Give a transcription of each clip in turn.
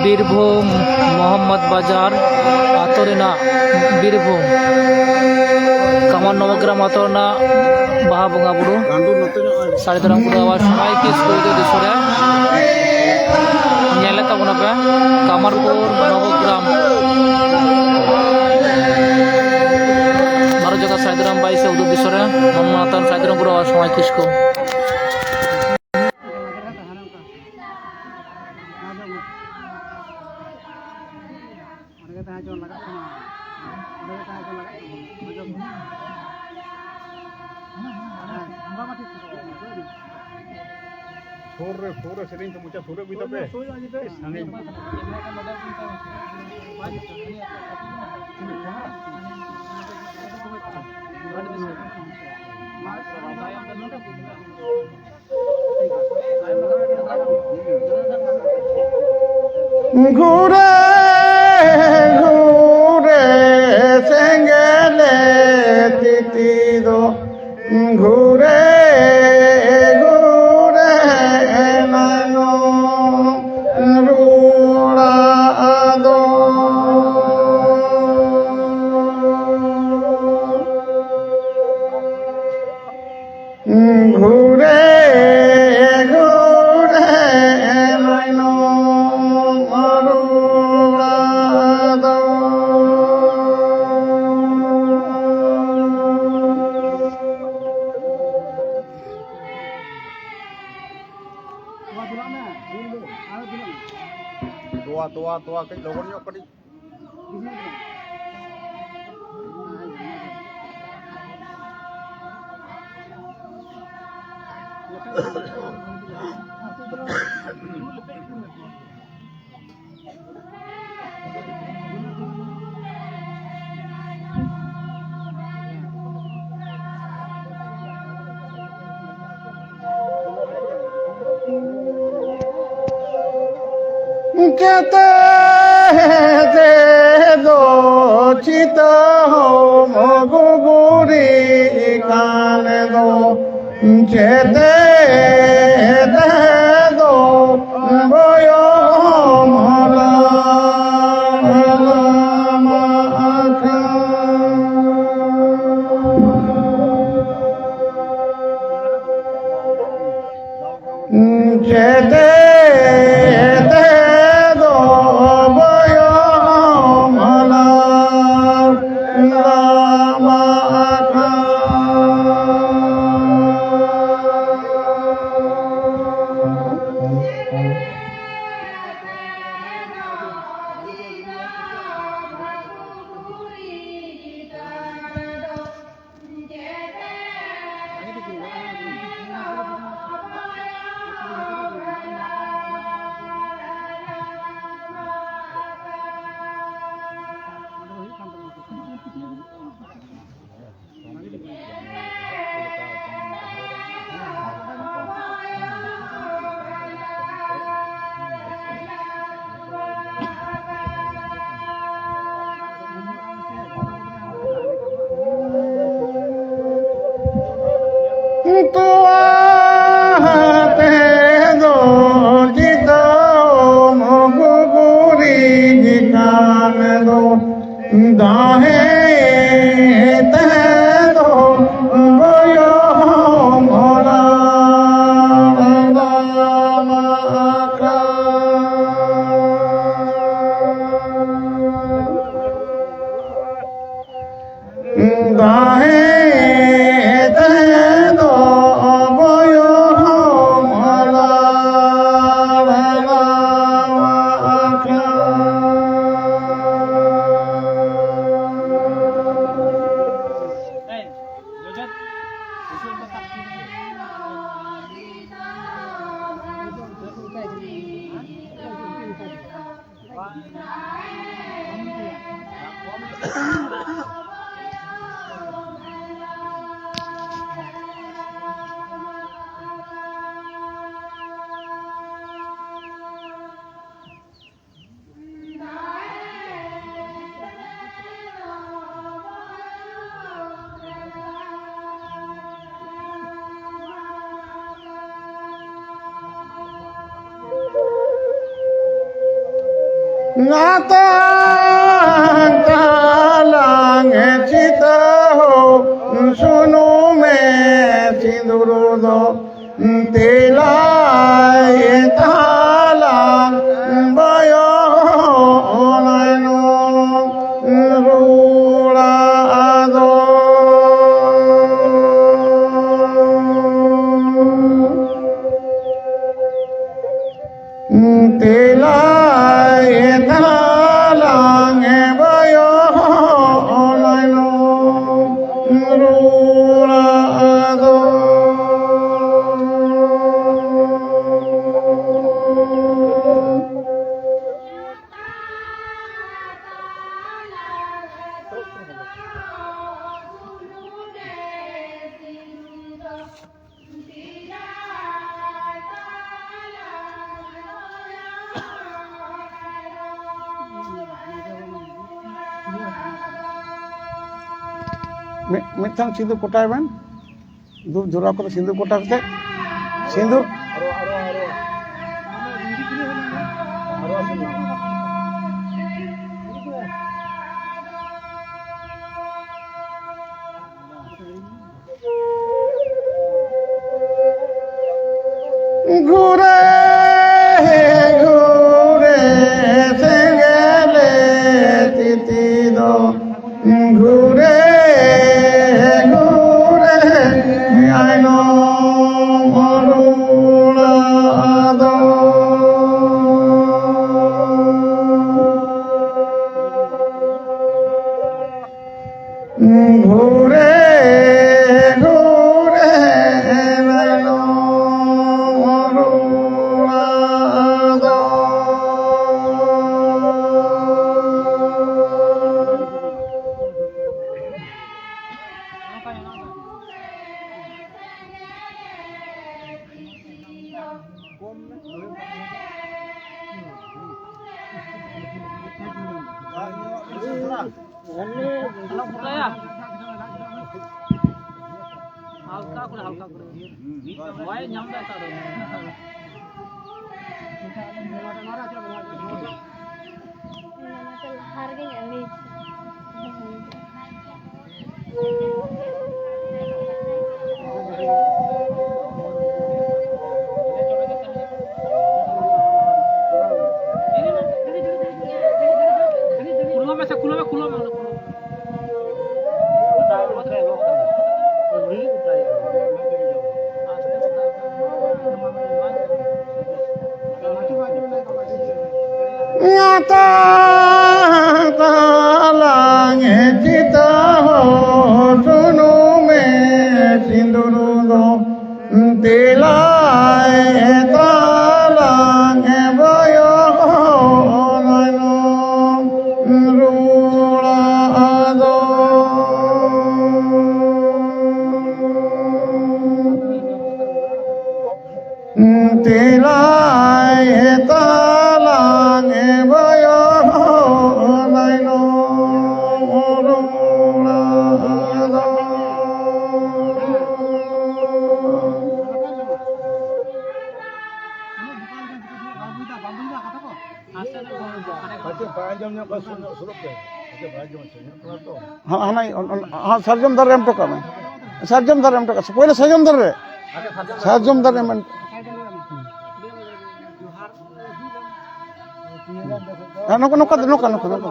বীরভূম মোহাম্মদ বাজার আতরেনা বীরভূম কামার নবগ্রাম আতরেনা বাহা বঙ্गा बुरु साड़ी तरह बुरु आवाज समाय की स्कूल के दिसरे नेले तबना पे कामारपुर नवग्राम मारो जगह साड़ी तरह बाई से उदु दिसरे मनमातन साड़ी तरह बुरु आवाज समाय किसको Sore sering kemudian sore kita be. Sangin. Gure gure sengele titido gure Tua cái lỗ nhóc có đi. Kete te do chita ho moguri kane do chete te do boyo mala ma akha chete Ngatan talang cita ho sunu me sindurudo tilai talang bayo laino rulado tilai talang bayo laino rulado मिथांग सिंदूर कोटाय बन दूर जोरा को सिंदूर कोटा करते सिंदूर घूरे घूरे सेंगले तिति दो घूरे आइनो मरुलादो घूरे घूरे आइनो मरुलादो হালকা করে ভয় নামবে তার हार गई अभी खुलो में ngata talang cita ho sunu me sindurudo tilai talang bayo laino rulado tilai talang bayo laino rulado हाँ सरजम दर एम टका में सरजम दर एम टका पहले सरजम दर रे सरजम दर एम नौका नौका नौका नौका नौका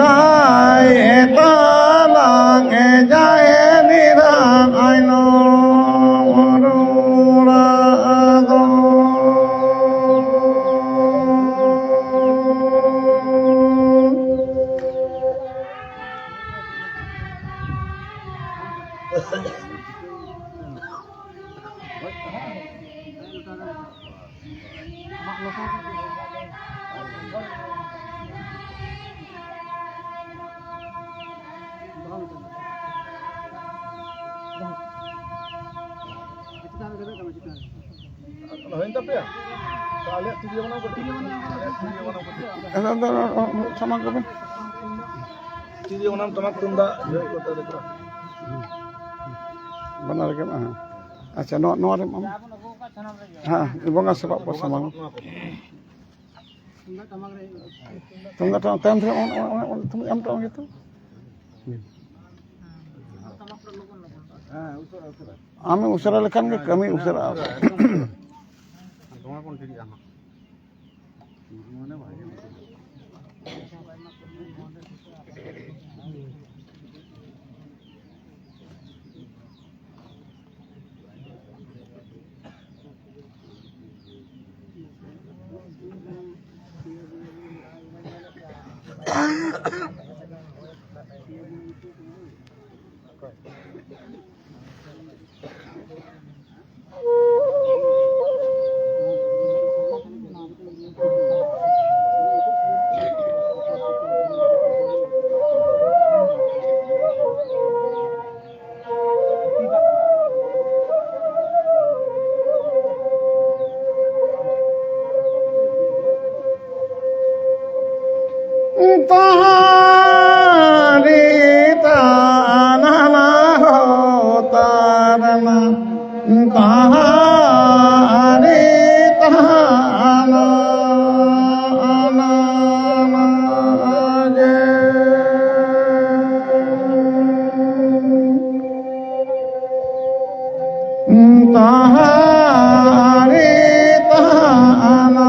lai ta lang e jae ni rang ai no ru ra do Lain tapi ya. Lihat video mana kau? Video mana sama ke ben video mana tamak tunda. Jai kota dekra. benar ke mah acha no no re mam ha ibonga sebab po sama tungga tang tem on am tong gitu আমি উসরা লেখান গে কমি উসরা তোমার কোন ঠিক জানো মানে ভাই तारी ताना हो तारना तारी ताना जे तारी ताना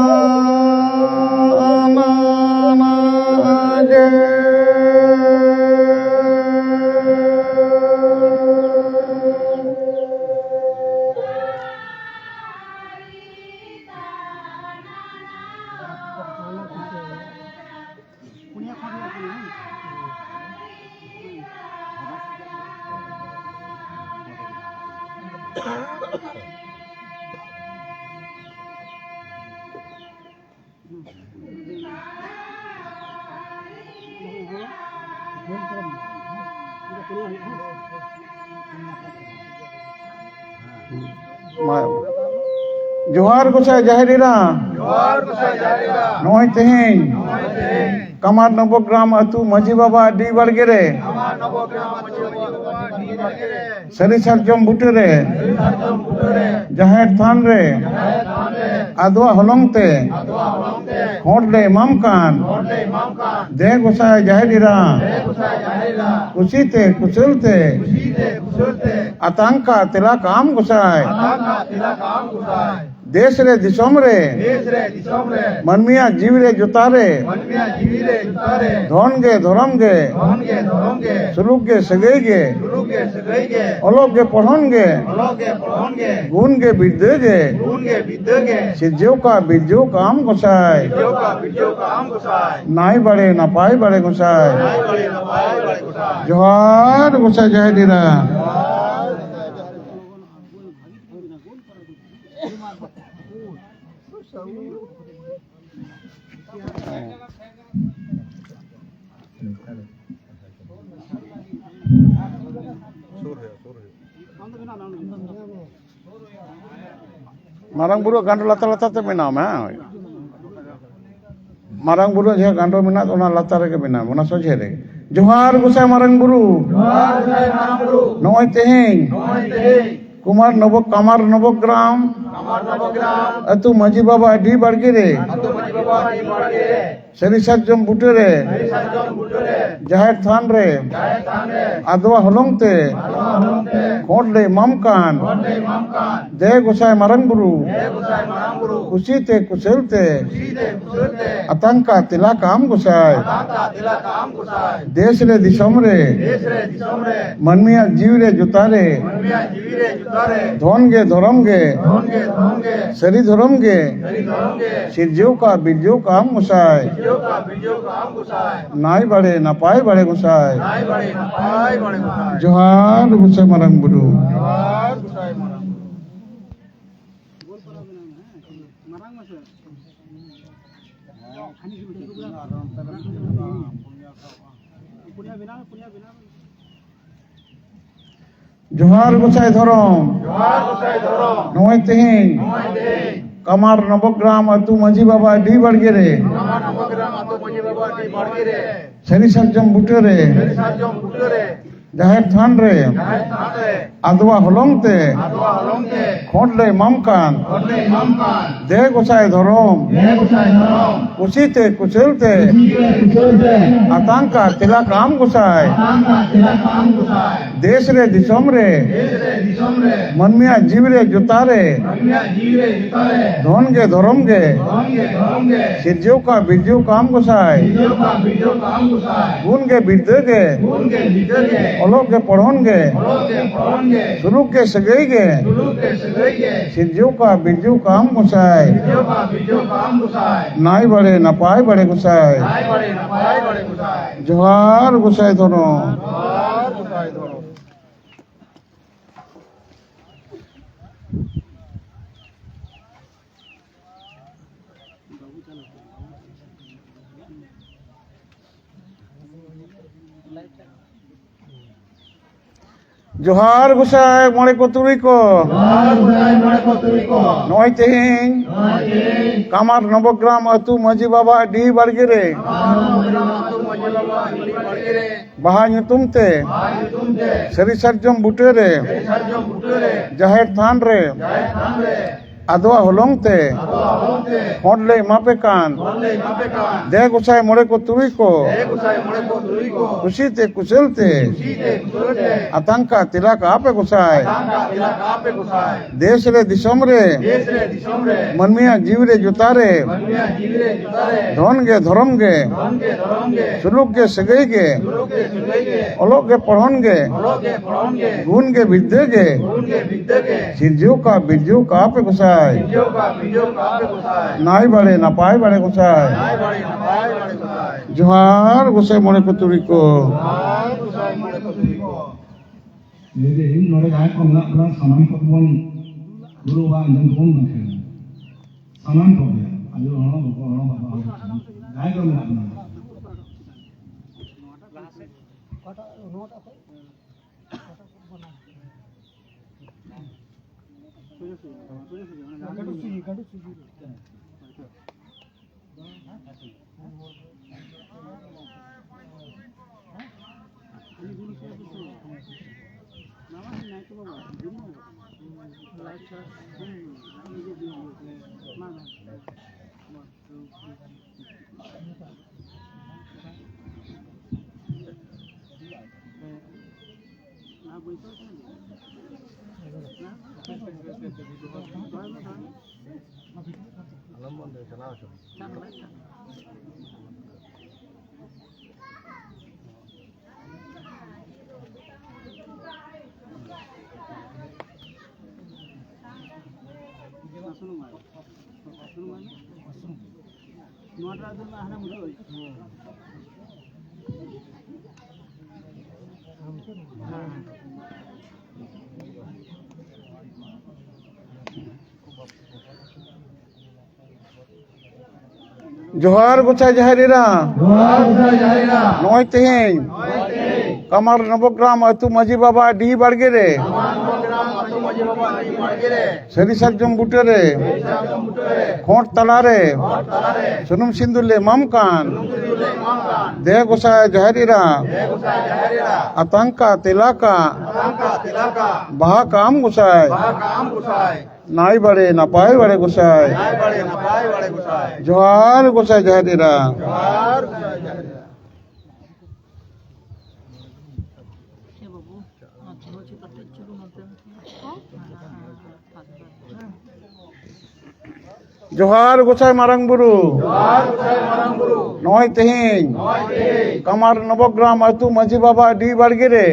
जोहार गोसाई जाहिरीरा नोय तेहें कमार नवग्राम अतु मजी बाबा डी बड़गेरे सरी सरजम बुटरे जाहेर थान रे आदवा हलंगते होडले मामकान दे गोसाई जाहिरीरा कुशीते कुशलते आतंका तिला काम गोसाई देश रे दिसोम रे मनमिया जीव रे जुतारे धन गे धरम गे सुलूक गे सगई गे अलोक गे पढ़न गे गुण गे विद्य गे सिज्जो का बिज्जो काम गोसाई नाई बड़े नपाई बड़े गोसाई जोहार गोसाई जय दीरा Marang buru gandol lata-lata te benam ha. Marang buru je gandol minat ona lata rege benam ona soje re. Johar gusai marang buru. Johar gusai marang buru. Noy teheng. Kumar Nobok Kamar Nobokgram. Atu Maji Baba di Bargire. Seri Sarjom Butere, Jahat Thanre, Adwa Holongte, Kodle Mamkan, De Gosai Maranguru, Kusite Kuselte, Atanka Tilaka Am Gosai, Desre Disomre, Manmia Jivre Jutare, Dhonge Dhoramge, Seri Dhoramge, Sirjoka Bidjoka Am Gosai, Nai Bade Napai Bade Gosai, Johar Gosai Maranguru. Johar Gosai Dhorom, Noi Tehin, Kamar Nabogram Atu Maji Baba Di Bargere, Seri Sarjom Butere, Jahat Thanre, Adwa Holongte, Kodle Mamkan, De Gosai Dhorom, Kusite Kuselte, Atanka Tilaka Am Gosai, Desre Disomre, Manmia Jivre Jutare, Dhonge Dhoramge, Sirjoka Bidjoka Am Gosai, Gunge Biddege, Oloke Padhonge, Suruke Sagege, Sirjoka Bidjoka Am Gosai, Nai Bade Napai Bade Gosai, Johar Gosai Dhorom. Johar Gosai Mare Koturiko, Noi Tehin, Kamar Nabogram Atu Maji Baba Di Bargere, Baha Nyutumte, Seri Sarjom Butere, Jahat Thanre, Adwa Holongte, Kodle Mapekan, De Gosai Mare Koturiko, Kusite Kuselte, Atanka Tilaka Ape Gosai, Desre Disomre, Manmia Jivre Jutare, Dhonge Dhoramge, Suruke Sagege, Oloke Padhonge, Gunge Biddege, Sirjoka Bidjoka Ape Gosai, Nai Bade Napai Bade Gosai, Johar Gosai Mare Koturiko. Jadi ini mereka akan melakukan saman pertemuan guruan dan pembangkit. Saman pertemuan, ayo orang bapak, saya akan melakukan. Johar Gosai Jaharira, Noi Tehin, Kamar Nabogram Atu Maji Baba Di Bargere, Seri Sarjom Butere, Khot Talare, Sunum Sindule Mamkan, De Gosai Jaharira, Atanka Tilaka, Baha Kam Gosai, নাই বাড়ে না পায় বাড়ে গোসাই জোহার গোসাই জাহেরিরা জোহার গোসাই Marang Bru নয় তেহিং কামার নবগ্রাম আতু মাঝি বাবা D বাড়গিরে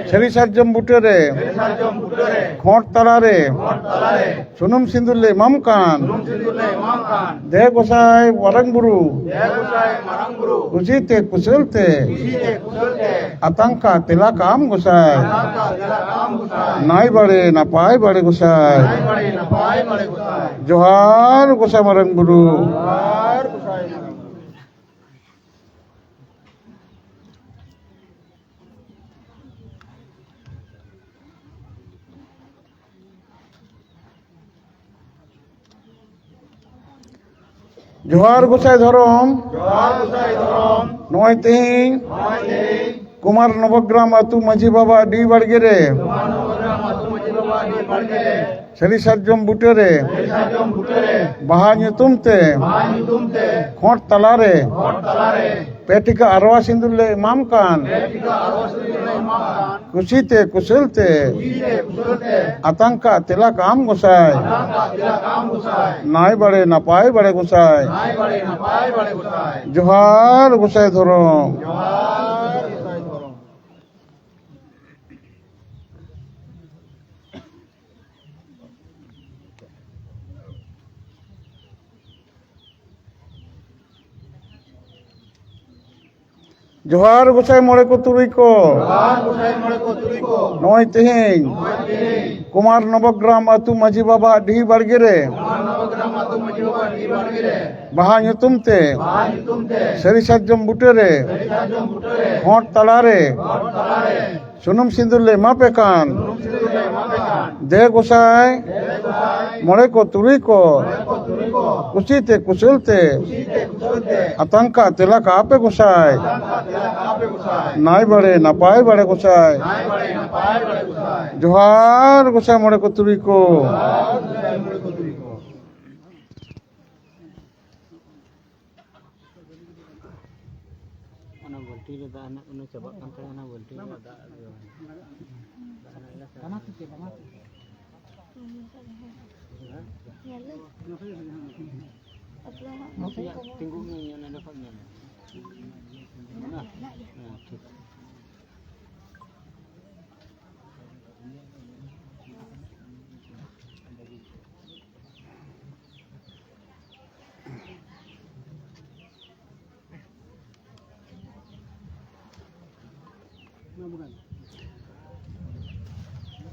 সেরি সাজ্জম বুটেরে খোঁট তালারে সুনুম সিন্দুরলে মামকান দে গোসাই Marang Bru কুচিতে কুশলতে আতঙ্কা তেলা কাম গোসাই নাই বাড়ে না পায় বাড়ে গোসাই জোহার গোসাই মারাং বুরু জোহার গোসাই ধরম নয় তিন কুমার নবগ্রাম আতু মাঝি বাবা ডি বাড়গিরে সেরি সাজ্জম বুটেরে বাহা nyutumতে খোঁট তালারে পেটিকা আরওয়া সিন্দুরলে মামকান কুচিতে কুশলতে আতঙ্কা তেলা কাম গোসাই নাই বাড়ে না পায় বাড়ে গোসাই জোহার গোসাই ধরম জোহার গোসাই মরে কো তুরুই কো নয় তেহিং কুমার নবগ্রাম আতু মাঝি বাবা ডি বাড়গিরে বাহা nyutumতে সেরি সাজ্জম বুটেরে খোঁট তালারে সুনুম সিন্দুরলে মাপেকান দে গোসাই মরে কো তুরুই কো কুচিতে কুশলতে আতঙ্কা তেলা কাপে গোসাই নাই বাড়ে না পায় বাড়ে গোসাই জোহার গোসাই মরে কো তুরুই কো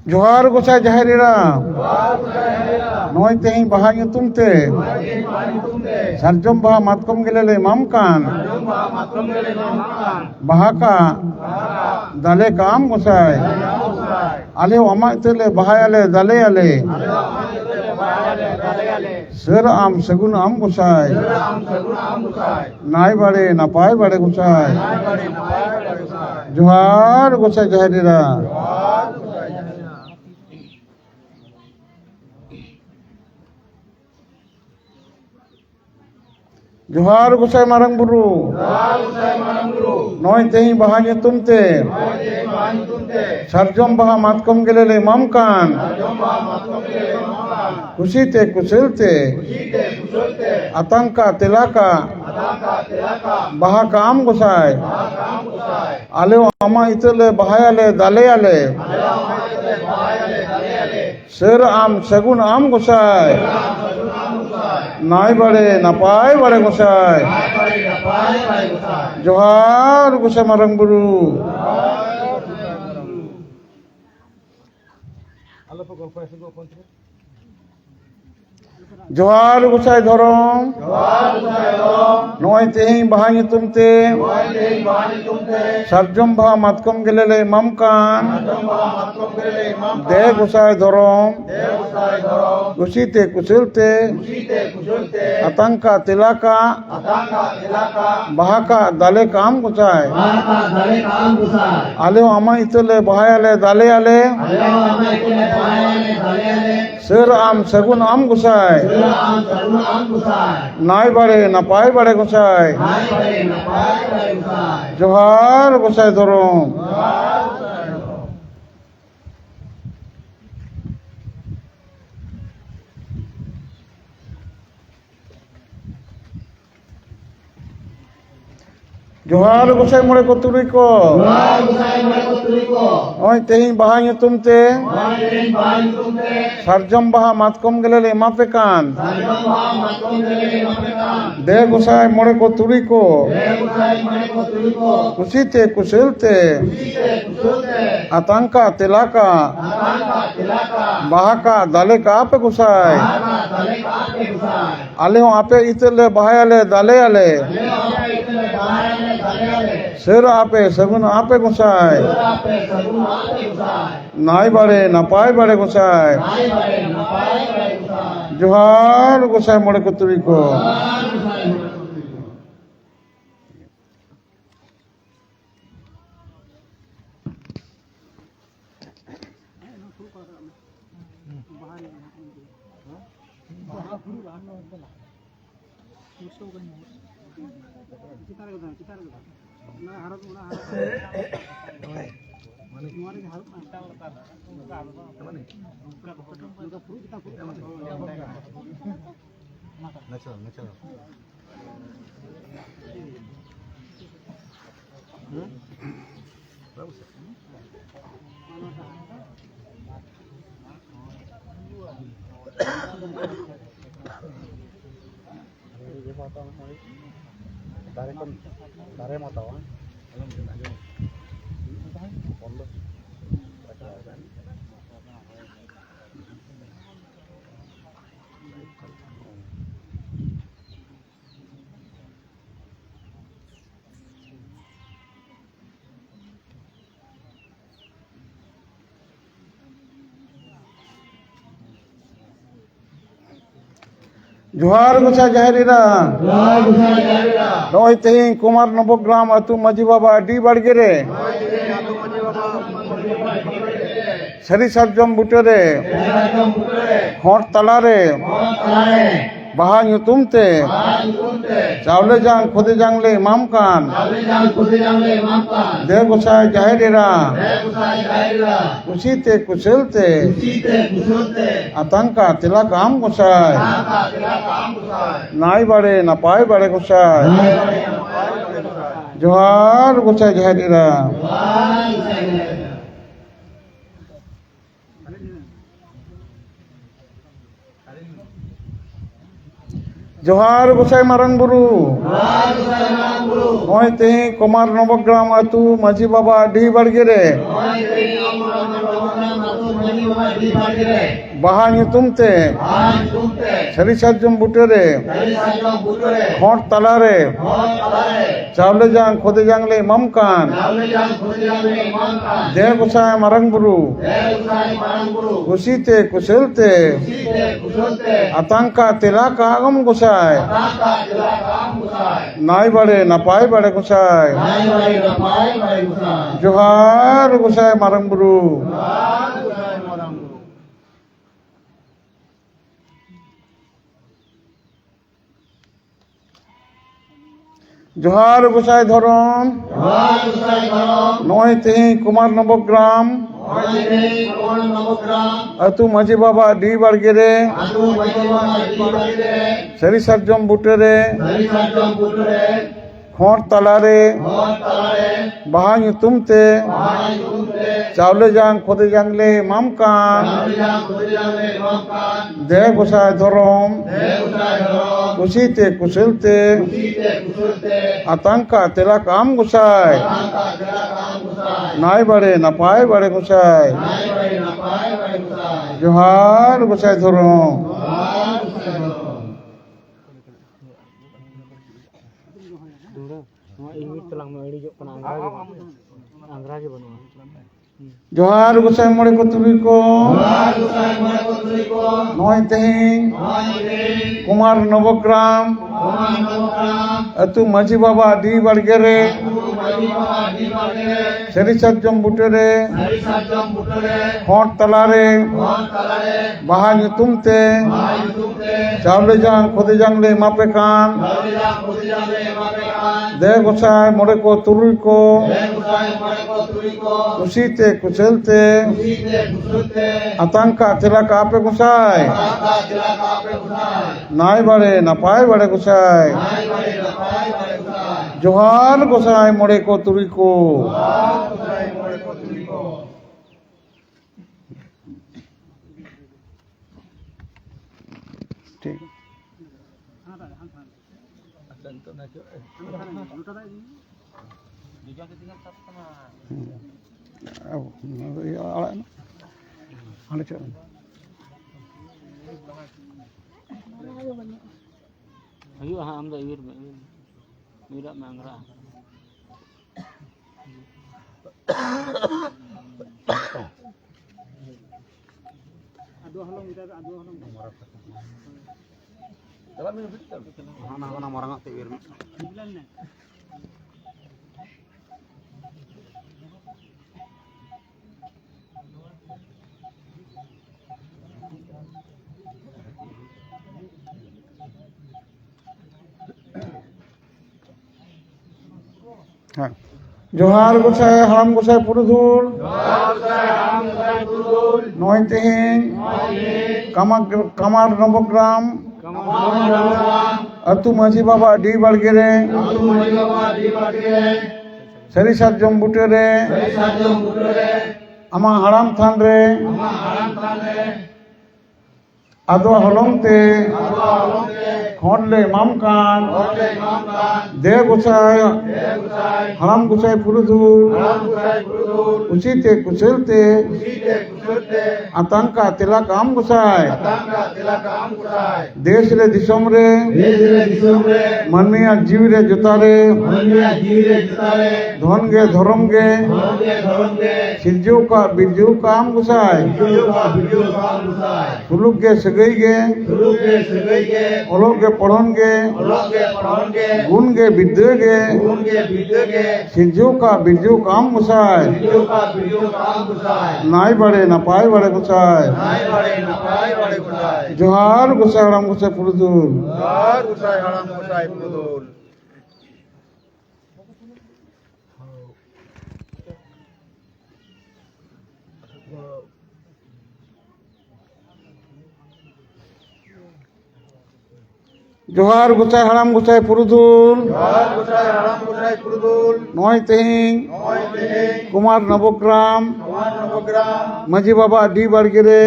জোহার গোসাই জাহেরিরা নয় তেহিং বাহা nyutumতে সারজম বাহা মাতকম গেলেলে মামকান বাহাকা দালে কাম গোসাই আলে আমা ইতলে বাহায়ালে দালে আলে সর আম সগুন আম গোসাই নাই বাড়ে না পায় বাড়ে গোসাই জোহার গোসাই জাহেরিরা জোহার গোসাই মারাং বুরু নয় তেহিং বাহা nyutumতে সারজম বাহা মাতকম গেলেলে মামকান কুচিতে কুশলতে আতঙ্কা তেলাকা বাহা কাম গোসাই আলেও আমা ইতলে বাহায়ালে দালে আলে সর আম সগুন আম গোসাই নাই বাড়ে না পায় বাড়ে গোসাই জোহার গোসাই মারাং বুরু জোহার গোসাই ধরম নয় তেহিং বাহা nyutumতে সারজম বাহা মাতকম গেলেলে মামকান দে গোসাই ধরম কুচিতে কুশলতে আতঙ্কা তেলাকা বাহাকা দালে কাম গোসাই আলেও আমা ইতলে বাহায়ালে দালে আলে sir am sagun am gusai nai bare napai bare gusai johar gusai dorong Johar gusai mole ko turi ko oi tehin baha nyutum te sarjam baha matkom gelele mapekan de gusai mole ko turi ko kusite kusilte atanka telaka bahaka daleka ape gusai ale ho ape itele bahayale daleale sir ape sagun ape gusai nai bare napai bare gusai johar gusai mole ko turi ko Johar gusai jahirira noi tehin kumar nobogram atu maji baba di bargere sari sarjom butore hot talare baha nyutum te chawle jang khode jangle imam kan de gusai jahirira kusite kusilte atanka tilak am gusai nai bare napai bare gusai johar gusai jahirira johar gusai marang buru noi tehin kumar nobogram atu maji baba di bargere baha nyutum te sari sarjom butore hot talare chawle jang khode jangle imam kan de gusai marang buru kusite kusilte atanka tilaka agam gusai nai bare napai bare gusai johar gusai marang buru johar gusai dhoron noi tehin kumar nobogram atu maji baba di bargere sari sarjom butore hot talare baha nyutum te chawle jang khode jangle imam kan de gusai dhorom kusite kusilte atanka tilak am gusai nai bare napai bare gusai johar gusai dhorom ini telah menghidup penangga, anggra juga जोहार गोसाई मोड़े को तुरी को नॉय तेहिं कुमार नवग्राम अतु माझी बाबा D बड़गेरे सरी सज्जम बुटेरे होंट तलारे बाहा ᱧᱩᱛᱩᱢ ते चावले जांग खोदे जांगले मापे कान दे गोसाई मोड़े को तुरी को उसीते कुचलते आतंका तिलक आपे गोसाई नाय बड़े नपाय बड़े गोसाई जोहार गोसाई मोड़े को तुरी को ठीक Ayo am da ir mira mangra. Adu halong mira adu halong. Dapat minum betul. Hana marang te ir. Bilan na. हाँ जोहार गोसाई हाम गोसाई पुरुधुल नॉय तेहिं कमार नवग्राम अतु माझी बाबा डी बड़गेरे सरी सज्जम बुटेरे आमा हराम थान रे आदो हलंग ते खोंडले मामकान दे गोसाई हराम गोसाई पुरुधुल उसीते कुचलते आतंका तिलक आम गोसाई देश रे दिसम रे मानमिया जीव रे जोतारे धन गे धर्म गे सिरजू का बिरजू का आम गोसाई सुलुक गे सगई गे ओलोक गे पढ़न गे गुण गे विद्या गे सिरजू का बिरजू का आम गोसाई नाय बड़े नपाय बड़े गोसाई जोहार गोसाई हराम गोसाई पुरुधुल जोहार गोसाई हराम गोसाई पुरुधुल नॉय तेहिं कुमार नवग्राम माझी बाबा डी बड़गेरे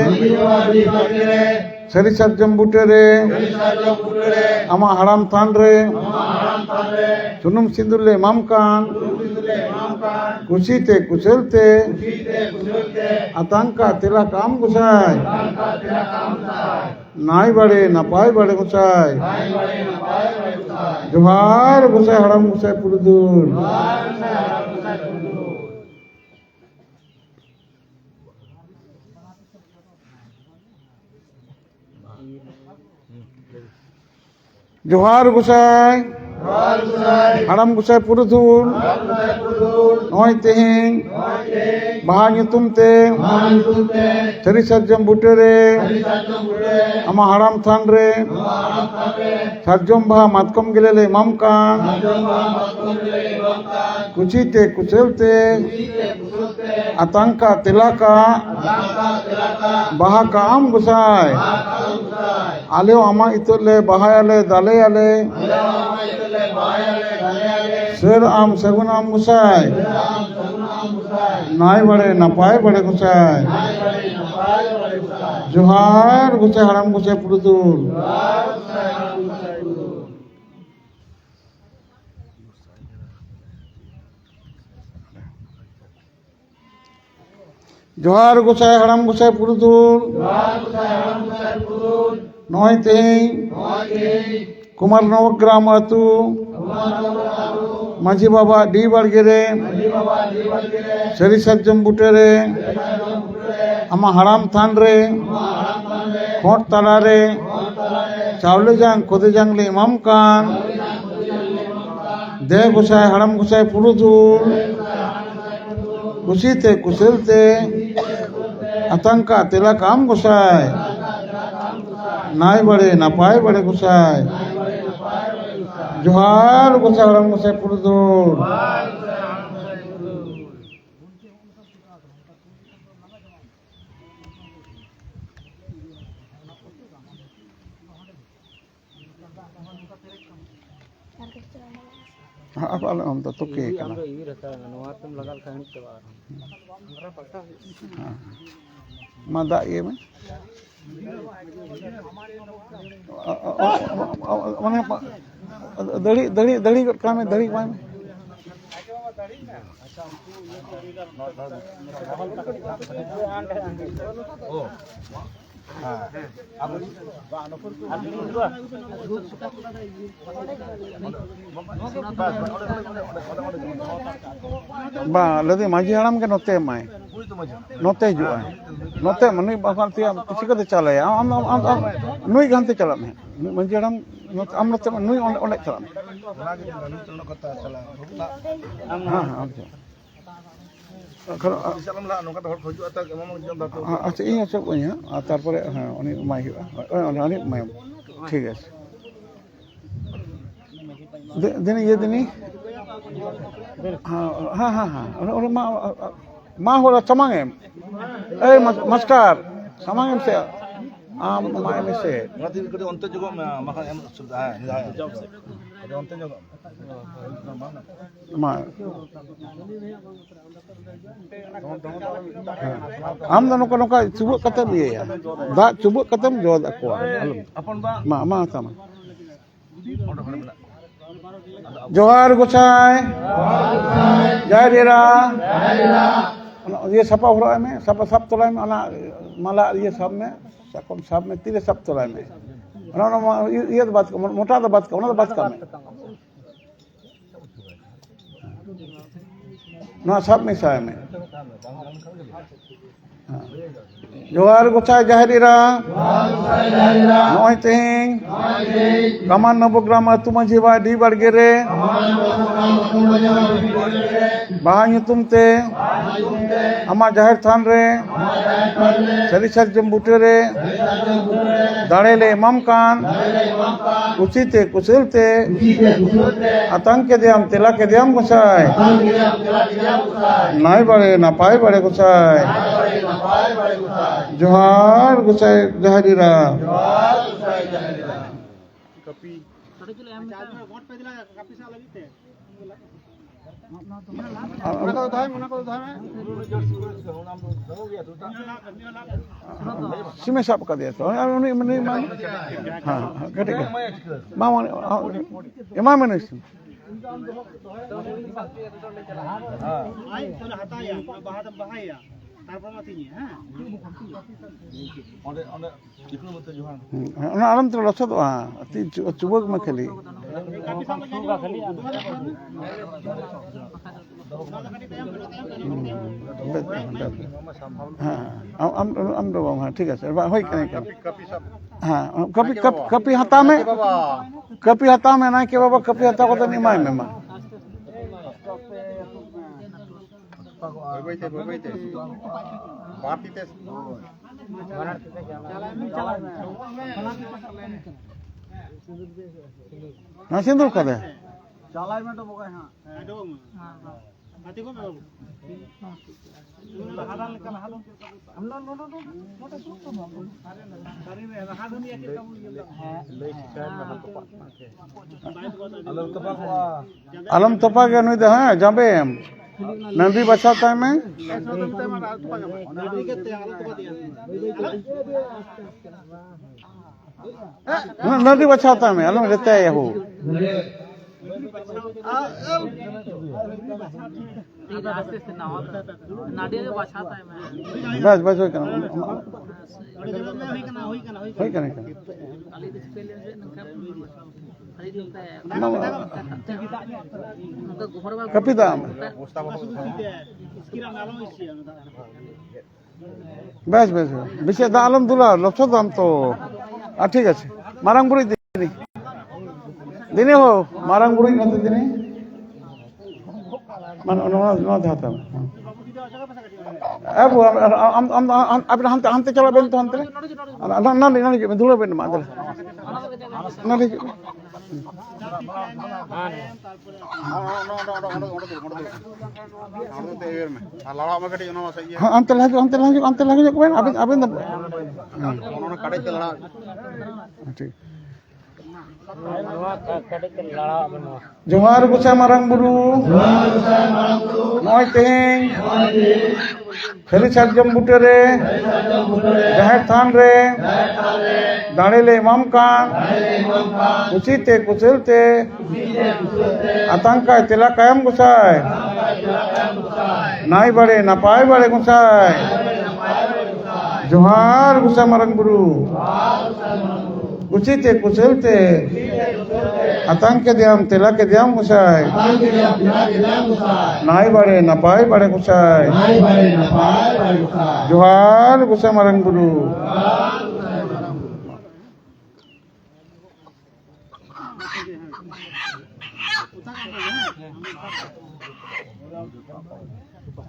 सरी सज्जम बुटेरे आमा हराम थान रे सुनुम सिंदुरले मामकान कुशीते कुचलते आतंका तिलक आम गोसाई नाय बड़े नपाय बड़े गोसाई जोहार गोसाई हराम गोसाई पुरुधुल जोहार गोसाई हराम गोसाई पुरुधुल नॉय तेहिं बाहा ᱧᱩᱛᱩᱢ ते सरी सज्जम बुटेरे आमा हराम थान रे सज्जम बाहा मातकम गिलेले मामकान कुचीते कुचलते आतंका तिलका बाहा का आम गोसाई आले आमा इतले बाहायाले दालेयाले सर आम सगुन आम गोसाई नाय बड़े नपाय बड़े गोसाई जोहार गोसाई हराम गोसाई पुरुधुल जोहार गोसाई हराम गोसाई पुरुधुल नॉय तेहिं कुमार नवग्राम अतु माझी बाबा डी बाड़गे रे सरी सज्जम बुटे रे आमा हराम थान रे खोट तला रे चावले जांग खोदे जांग ले इमाम कान दे गुसाय हराम गुसाय पुरुदुल कुशीते कुशलते आतंका तेला काम गुसाय नाय बड़े नापाय बड़े गुसाय जोहार गुसाय हराम गुसाय पुरुदुल apa alam tak toke kana mada ye me mana dari kami dari kami ba lagi maji haram ke note mai note juga note mani bakal tiap kisah tu cale ya am nui ganti cala me maji haram am note nui on cala kalau আচ্ছা এই আছে কই হ্যাঁ আর তারপরে হ্যাঁ অনেক মাই অনেক মাই ঠিক আছে দিনে ये দিনে হ্যাঁ হ্যাঁ হ্যাঁ ওরে মা হলো সামাঙ্গেম এই মাস্টার সামাঙ্গেম সে আম মাই মেসে nanti kita untuk juga makan em sudah jawab sih ada untuk juga মা am da noka noka cubuk kata dia ya da cubuk kata jawab aku apun ba ma sama जोहार गोसाई जय डेरा ये सपा हो रहा है में सपा सब तोला में माला ये सब में सब में तीरे सब तोला में ये तो बात मोटा तो बात का बात का में ना सब में साय में जोहार गोसाई जय डेरा नॉय Teng Kaman Nabograma tu manjiwa di bargere bahan yutum te ama jahir than re sari sar jambute re dare le imam kan usite kusulte atang ke diam tela ke diam gosai nai bare na pai bare gosai johar gosai jaharira Sime sab ka dia to ani mani ha gede ke mama imam ne sim ai tole hataya bahadam bahaya তারপর মাতিনি হ্যাঁ onde dikul mata johan ana alam tu losot wa ti cubuk ma khali am do ha ঠিক আছে হই কেন হ্যাঁ copy হাতা মে না কে বাবা কপি হাতা কত নিমাই মে মা বইতে বাতিতে না সিন্দুর কাদে চালাই মে তো বগাই হ্যাঁ এডো আতি কো বাবু হাদাল কান হালো আমনা নো মোটা সুতো বাবু আরে মে হাদাল নিয়ে কে কাবু হ্যাঁ লই শিকার মে হাত পাক মাকে alam topa ke nu dah jambe nanti baca time nanti baca time alam lete ya hu बस बस होई कना होई कना kapita বেশ বেশ বেশি দা আলম দুলা লক্ষ দাম তো ঠিক আছে মারাং বুড়ি দিনি দিনে হো মারাং বুড়ি কত দিনে মানে ন ধাতাম अब आप हमते चला बेन तो हमते ना ना ना धूल बेन मा दल ना ले हमते लगे जो बेन अबे ठीक जोहार गुसा मारांग बुरु नय तेहें खरी सारजम बुटे रे जाहेर थान रे दाड़े ले इमाम कान कुचिते कुचलते आतंका तेला कायम गुसाय नाई बड़े नापाय बड़े गुसाय जोहार गुसा मारांग बुरु कुचिते कुचलते आतंक के दियाम तेला के दियाम गुसाय नाई बड़े नपाय बड़े गुसाय जोहार गुसा मारन गुरु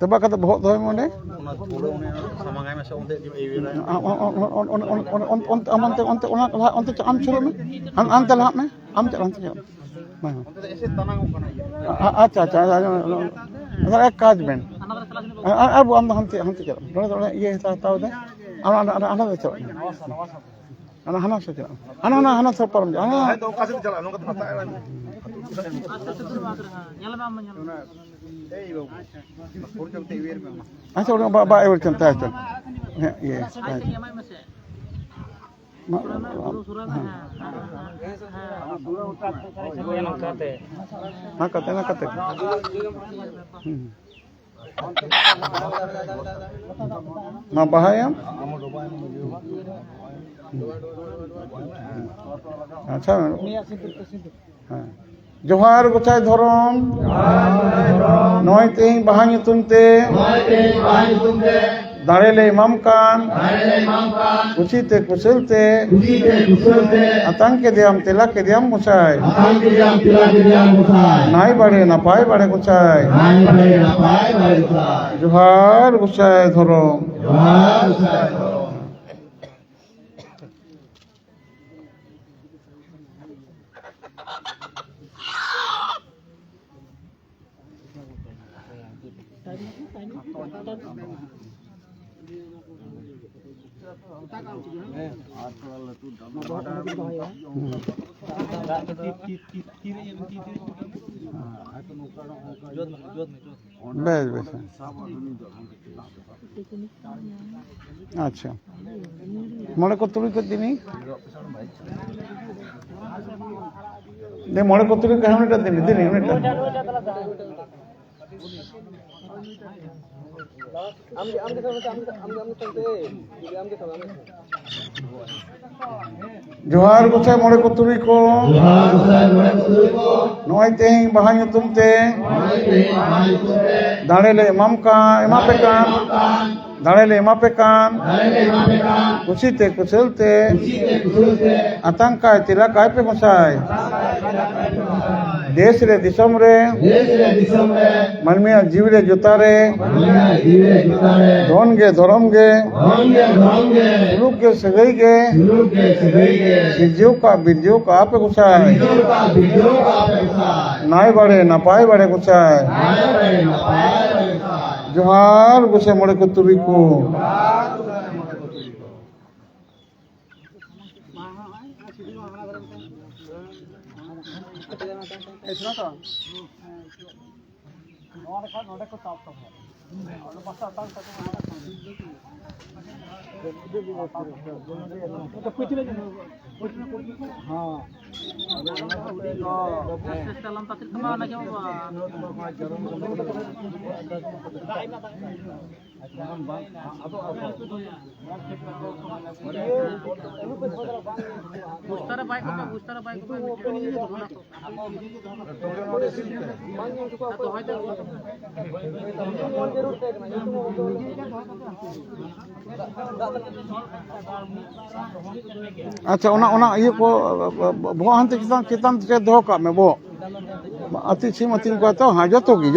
तबा कत बहुत होय मोने समांगाय में से ओंते onte am churo में am तला में am चला ऐसे तनांग अच्छा अच्छा एक काज बेन अब हम चला थोड़ा ये ताऊ दे ana चला ana hana से चला ana सब परम ana तो कासे चला नो कत पता है अच्छा उन्हें बाबा एवर चलता है तो ये हाँ कहते ना कहते ना बहायम अच्छा हाँ जोहार गुसाय धरम नय तेहें बाहा nyutum te दाड़े ले इमाम कान कुचिते कुचलते आतंक के दियाम तेला के दियाम गुसाय नाई बड़े नापाय बड़े गुसाय जोहार गुसाय धरम बेस बेस अच्छा मोड़े को तुड़ी कर दिनी दे मोड़े को तुड़ी कहाँ उन्हें दिनी दिनी उन्हें जोहार गुसाय मोड़े को तुड़ी को नय तेहें बाहा nyutum te दाड़े ले इमाम कान इमा पे कान दाड़े ले इमा पे कान कुचिते कुचलते आतंका तेला काय पे गुसाय देश रे दिसम रे मनमिया जीव रे जोता रे धन गे धरम गे सुलूक गे सगई गे सिरजियो का बिरजियो का पे गुसाय नाई बड़े नापाय बड़े गुसाय जोहार गुसाय मोड़े को तुरी को अच्छा ओना ये को बो हंते चितान से दो का में बो अति छिम अति को तो हां जतो की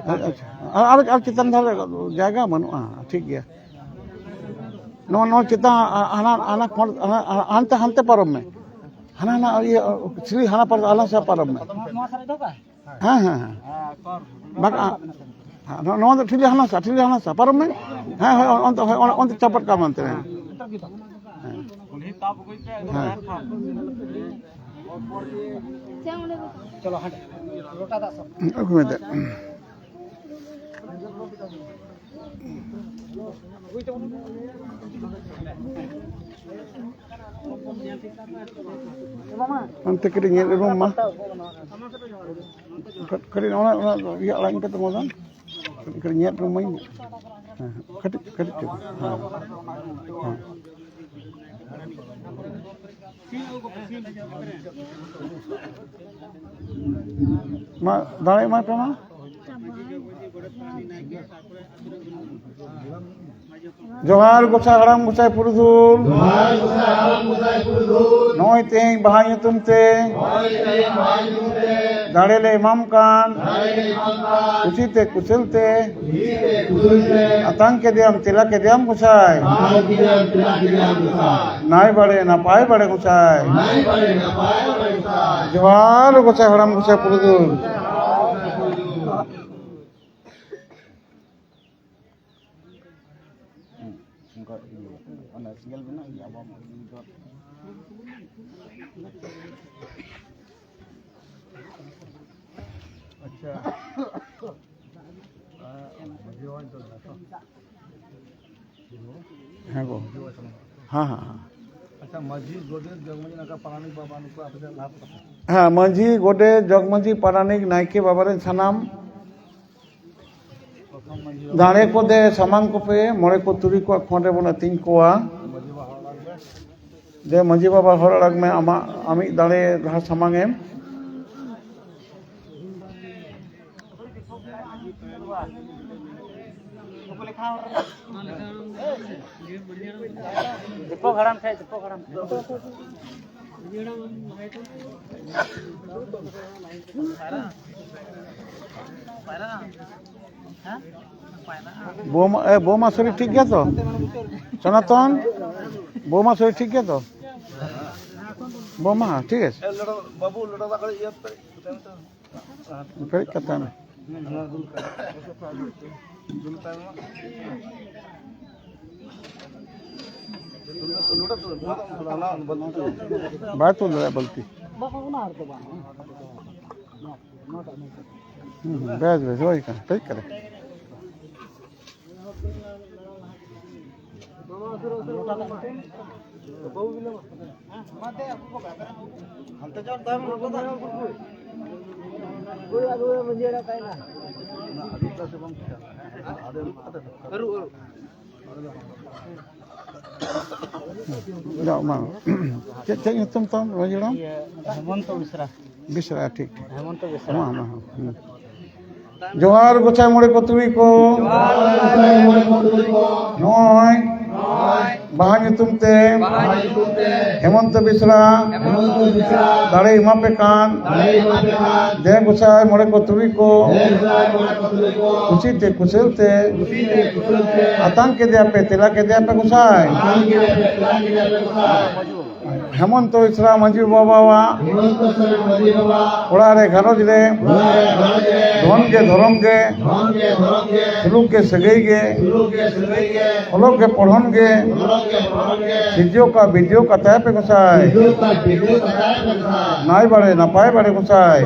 अच्छा चितान धारे जायगा बनुआ ठीक गया नो चिता हाना हंते परम में हाना ये श्री हाना पर आला से परम में हां बाका नो तो ठीक हाना सा परम में हां on चपट का मानते हैं चलो हट लोटा दा सब Nanti kering di rumah. Kering orang ya lain ketemu kan? Keringnya rumah ini. Kedip tu. Ma, dari mana mana? जोहार गोसाई हराम गोसाई पुरुधुल नोय तें बहाय तुमते दाड़ेले इमाम कान कुचिते कुचलते आतंक के दियम तिला के दियम गोसाई नाय बड़े ना पाए बड़े गोसाई जोहार गोसाई हराम गोसाई पुरुधुल अच्छा माझी गोदे जगमजी नाका पारानिक बाबा नुको आपसे लाभ हाँ मंझी गोडे जगमजी पारानिक नायके बाबा रे सानाम दाड़े को दे सामान को पे मोड़े को तुरी को खोंडे बना तीन कोआ दे मंझी बाबा हर अलग में आमी दाड़े रहा सामांगे दीपो घड़ाम थे बोमा शरीर ठीक गया तो सनातन बोमा शरीर ठीक गया तो बोमा ठीक है बाबू लड़ा दा करे ये फिर कहता है बात तो लड़ा बोलती बैज वही कर ठीक करे Enggak mau. Cek hitung tahun wajib dong. Hemant Mishra Bisa ठीक. हेमंत मिश्रा Mau. जोहार गोसाई मोड़े को तुई को नोय बहानी तुमते हेमंत बिसरा दाड़े इमा पे कान दे गोसाई मोड़े को तुई को कुचिते कुचलते आतंक के दिया पे तिला के दिया पे गोसाई हेमंत बिसरा मंजी बाबा ओड़ा रे घरोज रे धन के सुलूक के सगई के फलों के पढ़न के सिज्जों का बीजों का तय पे गोसाई नाई बड़े ना पाए बड़े गोसाई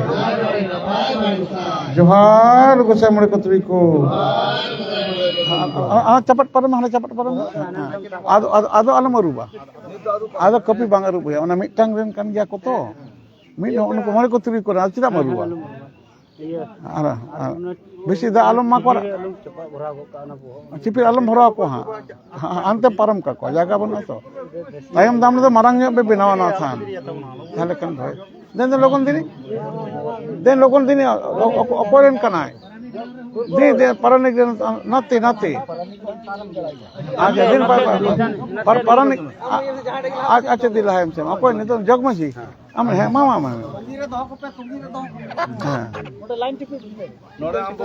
जोहार गोसाई मोड़े को तुरी को चपट परम हाने चपट परम आदो आलम अरुबा आदो कपी बांग अरुब या ओना मिटटांग रेन कान गया को तो मिट उनको मोड़े को तुरी को चिदा मरुबा बेसी दा आलम मा को चिपिर आलम भरा को हाँ अंते परम का को जगह बना तो तायम दाम तो मारंग बे बनावा ना था ताले कन भाई देन लोगन दिनी अकोरेन कनाय दे परनिक नते आज दिन पर परनिक आज अच्छा दिला है हमसे अकोय नहीं तो जगमसी हम है मामा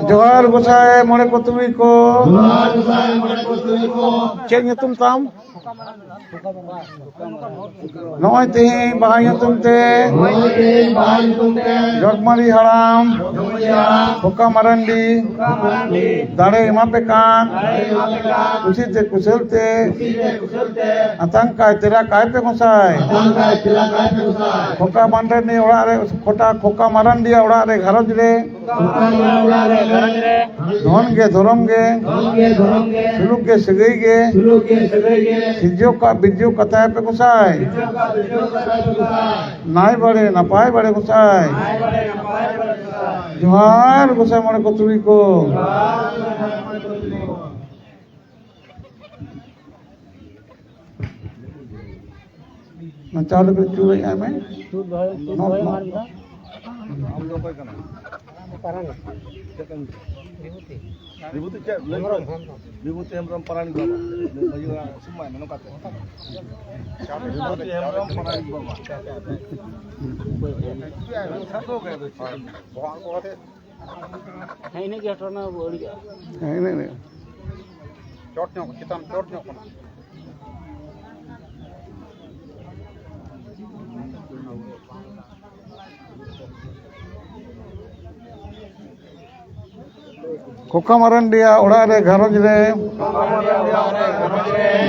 जोहार गोसाई मोड़े को तुमी को चेक तुम ताम नॉय तेही बाहाय तुमते जगमरी हराम हुक्का मरंडी दाड़े इमा पे कान कुछ ते कुशलते आतंक का तेरा काय पे गोसाई खोका मांडे ने ओड़ा रे खोटा खोका मारन दिया ओड़ा रे घरज रे धन गे धरम गे सुलुक गे सगई गे सिजो का बिजो कथा पे गोसाई नाय बड़े नपाय बड़े गोसाई जोहार गोसाई मोड़े को तुरी को चालू कर चूर है मैं विभूति चे विभूति हेमरम परानी बाबा भैया सुमाय मनो काते विभूति हेमरम परानी बाबा सातो गए तो भगवान को कहते है नहीं के हटना बोली है नहीं चोटनो किताब चोटनो को खोका मरन दिया ओड़ा रे घरज रे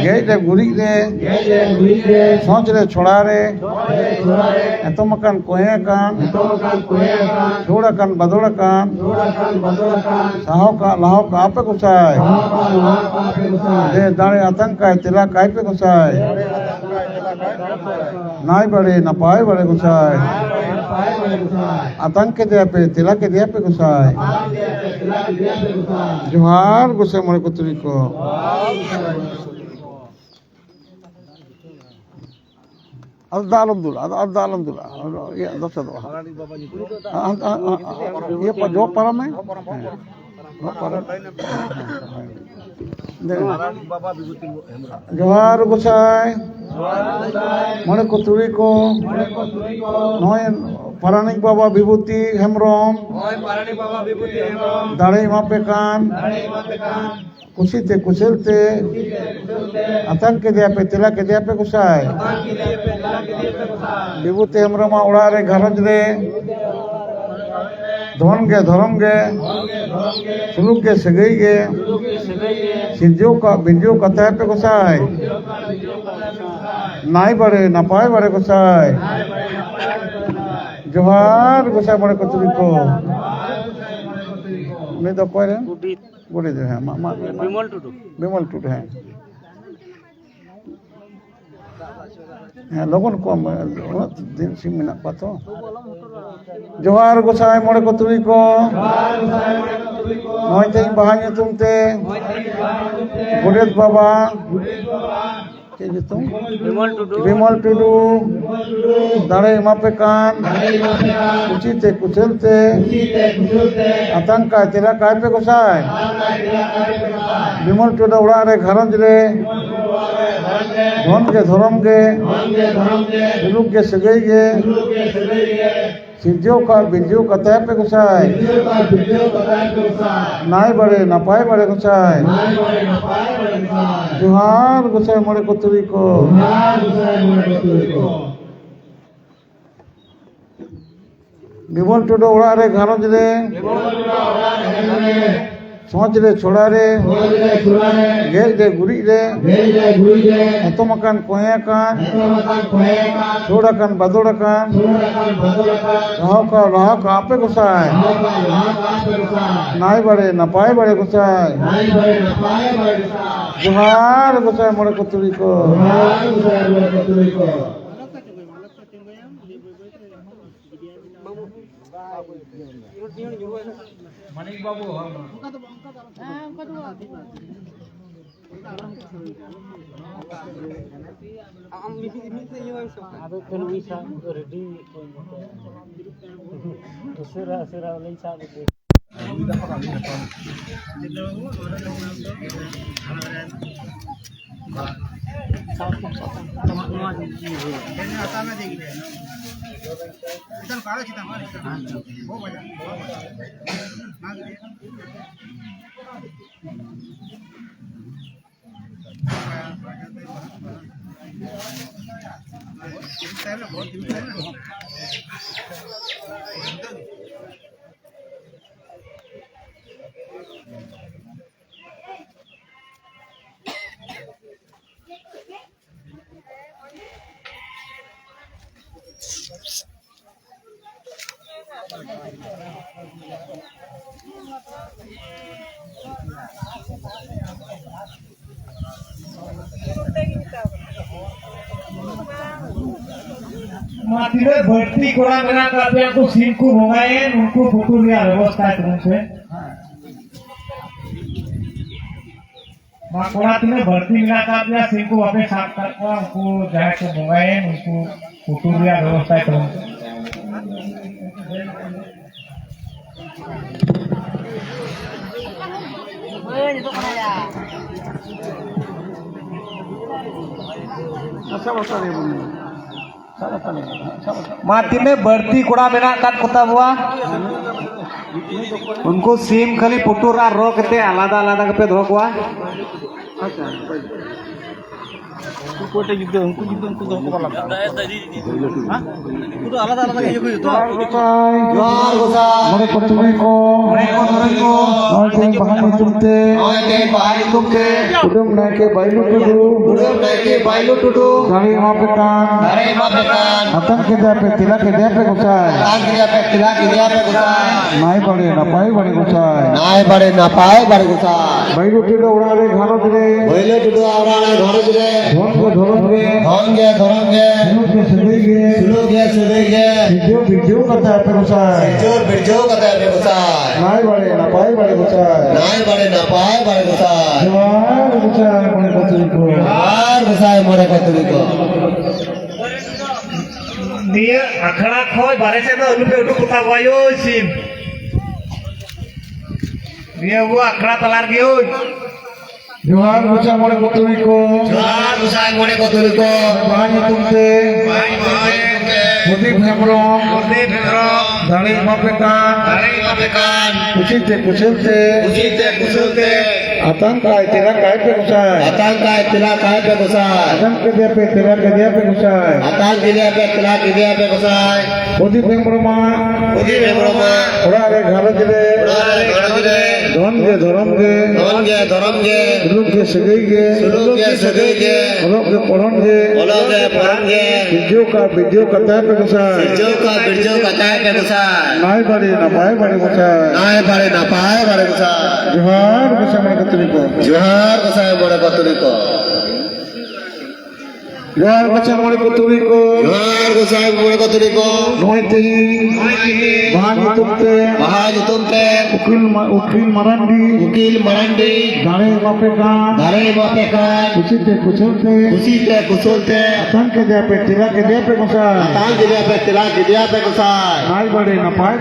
गेज रे गुरी रे सोच रे छोड़ा रे एतम कान कोहे कान छोड़ा कान बदोड़ा कान साहो का लाहो का पे गुसाय दे दाड़े आतंक का तिला काय पे गुसाय नाय बड़े नपाय बड़े गुसाय आतंक के दिया पे तिला के दिया पे गुसाय जोहार गुस्से मोड़े को तुरी को अल्हम्दुलिल्लाह ये दस दो ये जो परम है जोहार गुसाई मोड़े को तुरी को नय परानिक बाबा विभूति हेमरम दाड़े मापे कान कुशीते कुशलते आतंक के दिया पे तिला के दिया पे गुसाई विभूति हेमरम उड़ा रे घरज रे धन गे धरम गे सुलुक गे सगई गे सिजो का बिजो कथा पे गुसाई नाई बड़े नपाय बड़े गुसाई जोहार गोसाई मोड़े को तुरी को मैं तो कोई रे गुड़ी जो है मामा बिमल टूटू है लोगों को दिन सिंह में ना पातो जोहार गोसाई मोड़े को तुरी को नय तेई बाहाय तुमते गुडेत बाबा विमल टुडू दाड़े मापे कान कुचीते कुचलते आतंक का तिला काय पे गोसाई विमल टुडू उड़ा रे घरज रे धन के धरम के सुलुक के सगई गे सिजो का बिजो कथा पे गोसाई नाय बड़े नपाय बड़े गोसाई जोहार गोसाई मोड़े को तुरी को विमल टुडू उड़ा रे घरज रे सोच रे छोड़ा रे गेज रे गुरी रे एतम कान कोहे कान छोड़ा कान बदोड़ा कान रहो का आपे गुसाई नाई बड़े नपाय बड़े गुसाई जोहार गुसाई मोड़े को तुरी को माटिरे भर्ती कोड़ा मेना करते हैं को सीन को भगाए उनको फोटो लिया व्यवस्था है तुमसे मां कोड़ा तुमने भर्ती मिला करते हैं सीन को वापस साफ करके उनको जाए को भगाए उनको फोटो लिया व्यवस्था है तुमसे माटी में बढ़ती कूड़ा मेना काट कोता हुआ उनको सीम खाली पुटुरा रो कते आलादा आलादा पे धो कोआ कोटे जुद्ध उनको दो को लगा हां तो आलादा आलादा ये कोई तो जोहार गोसाई मोरे धरे को और ते बाहर तुमते कुटुम ना के बाइलु टुडू दाई मा पे कान अतन के दे पे तिला के दे पे गोसाई नाई बड़े ना पाई बड़े गोसाई बाइलु टुडू उड़ाले घारो दे धोरंगे सदैगे वीडियो करता है पे गोसाई नाई बड़े ना पाई बड़े गोसाई जोहार मोरे कतरी को दिए अखड़ा खोय बारे से तो उनके उठो कुत्ता वायो सीन दिए वो अखड़ा तलार गयो जोहार गोसाई मोरे कतरी को भाई तुमसे मुदी फेमरों दाढ़ी मापे कान कुचिते कुचलते आतंक का तेरा काय पे घुसाए आतंक के दिया पे तेरा के दिया पे घुसाए मुदी फेमरों थोड़ा रे घर दिले धरम गे लोग के सगई गे लोग के पढ़न गे वीडियो का तय पे घुसाए नाई बड़ी ना पाए बड़ी घुसाए जोहार गोसाई मोरे कतरी को जोहार गोसाई मोरे कतरी को नोयते भाई तुमते उकील मरंडी दारे बापे का कुछते कुचलते आतंक के दिया पे तिला के दिया पे घुसाए नाई बड़े ना पाए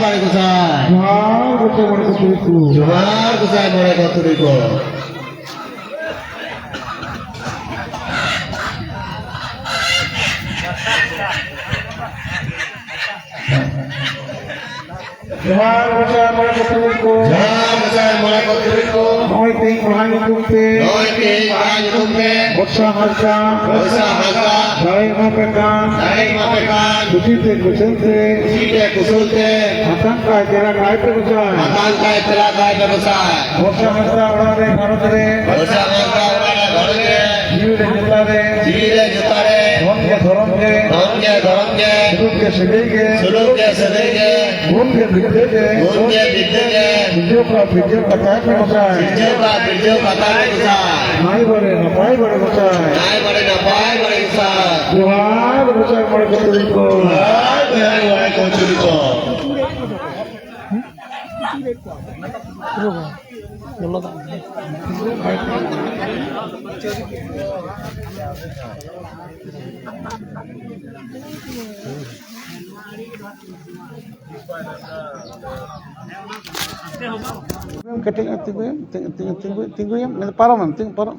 बड़े घुसाए जोहार गोसाई मोरे कतरी को जोहार गोसाई मोरे कतरी को नोयते भाई तुमते वर्षा हल्का दाई मापे कान कुचिते कुचलते आतंक का तेरा काय पे घुसाए वर्षा हल्का उड़ा रे घर दे जीव रे जुता रे धरम गे सुलूक के सदैगे गुण के विद्या के वीडियो का काय पे घुसाए नाई बड़े ना पाई बड़े घुसाए जोहार गोसाई मोरे कतरी को Biro lolo tak. Keting tinggu ya, param ting param.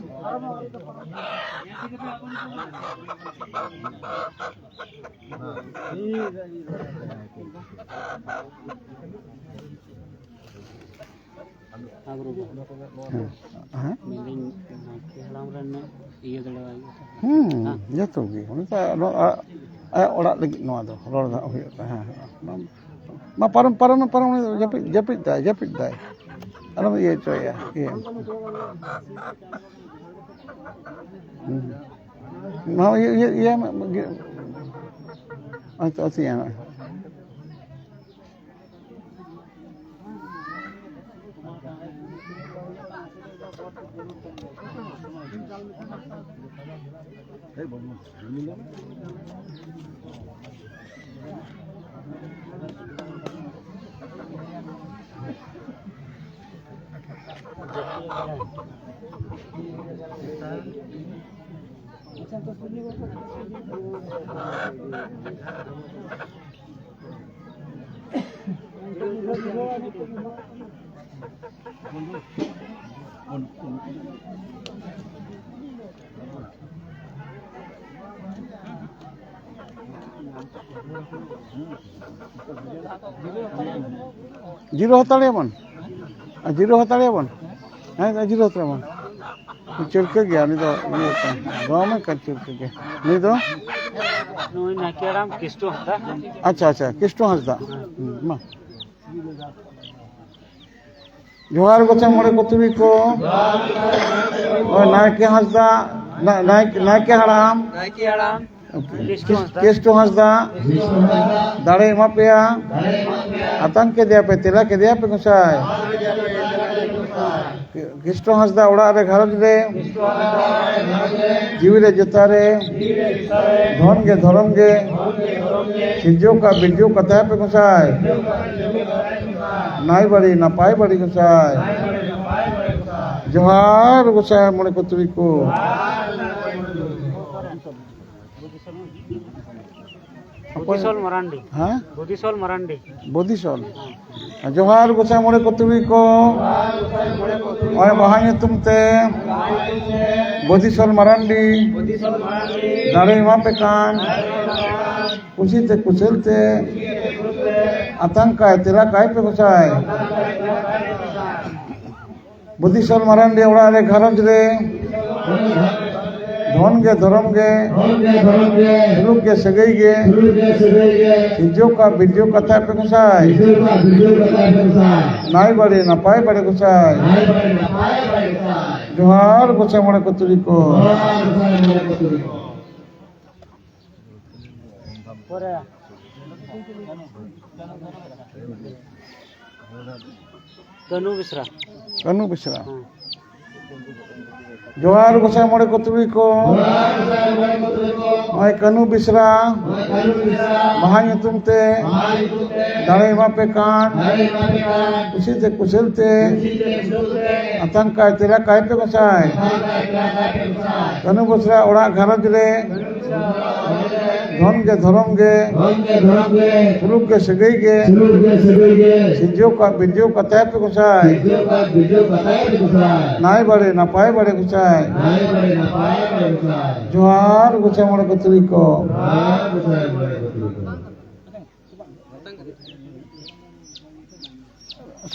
Jatuh lagi. Orang lagi no ada. Orang dah huyuk. Ma param japit dah. Alam iya coy ya. Iya. Mau iya atau siang. Jiro hatale mon. Jiro hatale mon. Jiro hatale mon. Churke gaya ni to ye gaँव में कर चुके के नहीं तो Noi nakiaram kisto hata. अच्छा किस्तो हंसदा मा जोहार गोचा मोड़े कुतुबी को और नायके हंसदा नायके हराम किस्तो हंसदा दाड़े मा पेया आतंक के दिया पे तिला के दिया पे गुसाय किस्तो हंसदा उड़ा रे घर रे जीवी रे जता रे धन गे धर्म गे सिजो का बिजो कथा पे गुसाय नाई बड़ी नपाई बड़ी गुसाय जोहार गुसाय मोड़े कुतुबी को Budisol Marandi. हाँ Budisol Marandi. बोधिसोल जोहार गुसाय मोड़े कुतुबी को और वहाँ तुमते बोधिसोल मरांडी दाड़े वहाँ पे कान कुशीते कुशलते आतंक है तेरा काय पे गुसाय बोधिसोल मरांडी उड़ा रे घरज रे धन गे धर्म गे सुलूक गे सगई गे सिजो का बिजो कथा पे गुसाय नाई बड़े नपाई बड़े गुसाय जोहार गुसाय मोड़े कुतुरी को कनु बिसरा जोहार गुसाय मोड़े कुतुबी को मैं कनु बिसरा महान तुमते दाड़े वहाँ पे कान उसी ते कुशलते आतंक का तेरा काय पे गुसाय कनु बिसरा उड़ा घरज रे धन गे धर्म गे सुलूक गे सगई गे सिजो का बिजो कथा पे गुसाय नाई बड़े नपाई बड़े गुसाय जोहार गुसाय मोड़े कुतुबी को